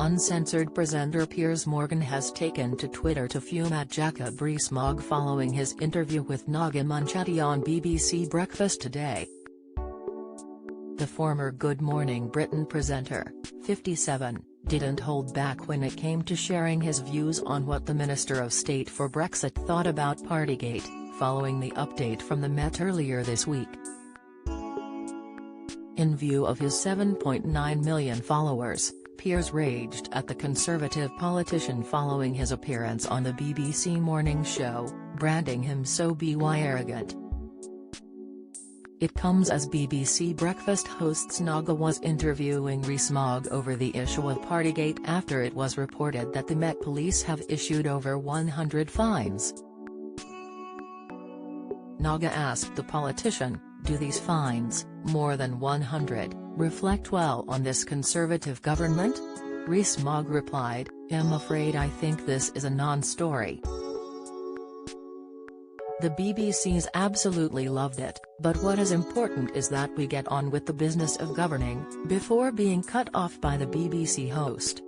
Uncensored presenter Piers Morgan has taken to Twitter to fume at Jacob Rees-Mogg following his interview with Naga on BBC Breakfast Today. The former Good Morning Britain presenter, 57, didn't hold back when it came to sharing his views on what the Minister of State for Brexit thought about Partygate, following the update from the Met earlier this week. In view of his 7.9 million followers, Piers raged at the Conservative politician following his appearance on the BBC morning show, branding him so arrogant. It comes as BBC Breakfast hosts Naga was interviewing Rees-Mogg over the issue of Partygate after it was reported that the Met Police have issued over 100 fines. Naga asked the politician, "Do these fines, more than 100, reflect well on this Conservative government?" Rees-Mogg replied, "I'm afraid I think this is a non-story." The BBC's absolutely loved it, but what is important is that we get on with the business of governing, before being cut off by the BBC host.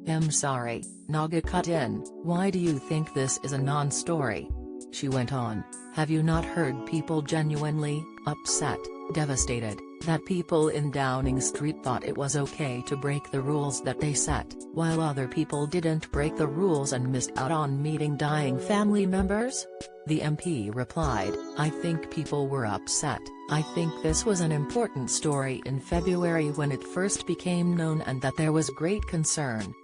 "I'm sorry," Naga cut in, "why do you think this is a non-story?" She went on, "Have you not heard people genuinely upset, devastated, that people in Downing Street thought it was okay to break the rules that they set, while other people didn't break the rules and missed out on meeting dying family members?" The MP replied, "I think people were upset. I think this was an important story in February when it first became known and that there was great concern.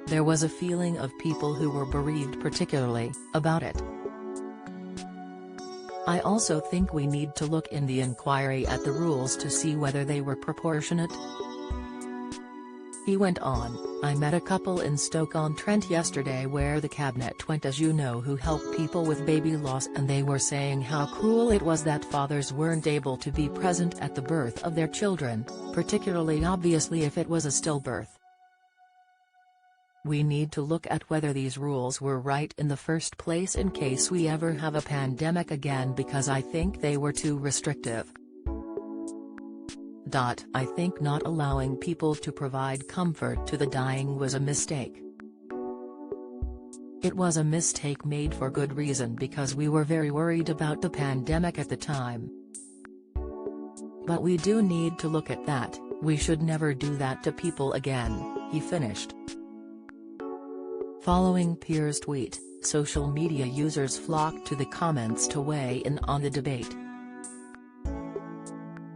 There was a feeling of people who were bereaved particularly, about it. I also think we need to look in the inquiry at the rules to see whether they were proportionate." He went on, "I met a couple in Stoke-on-Trent yesterday where the cabinet went as you know who help people with baby loss and they were saying how cruel it was that fathers weren't able to be present at the birth of their children, particularly obviously if it was a stillbirth. We need to look at whether these rules were right in the first place in case we ever have a pandemic again because I think they were too restrictive. I think not allowing people to provide comfort to the dying was a mistake. It was a mistake made for good reason because we were very worried about the pandemic at the time. But we do need to look at that, we should never do that to people again," he finished. Following Piers' tweet, social media users flocked to the comments to weigh in on the debate.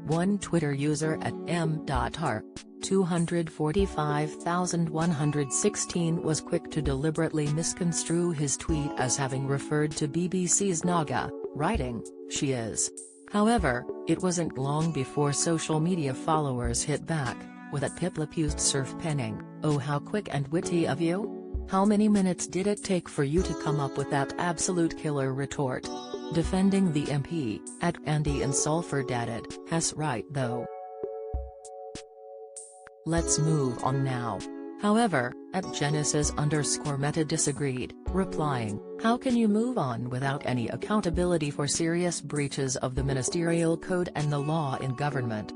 One Twitter user at m.r245,116 was quick to deliberately misconstrue his tweet as having referred to BBC's Naga, writing, "She is." However, it wasn't long before social media followers hit back, with a Piplepused surf penning, "Oh how quick and witty of you? How many minutes did it take for you to come up with that absolute killer retort?" Defending the MP, at Andy in Salford added, "Has right though. Let's move on now." However, at Genesis_Meta disagreed, replying, "How can you move on without any accountability for serious breaches of the ministerial code and the law in government?"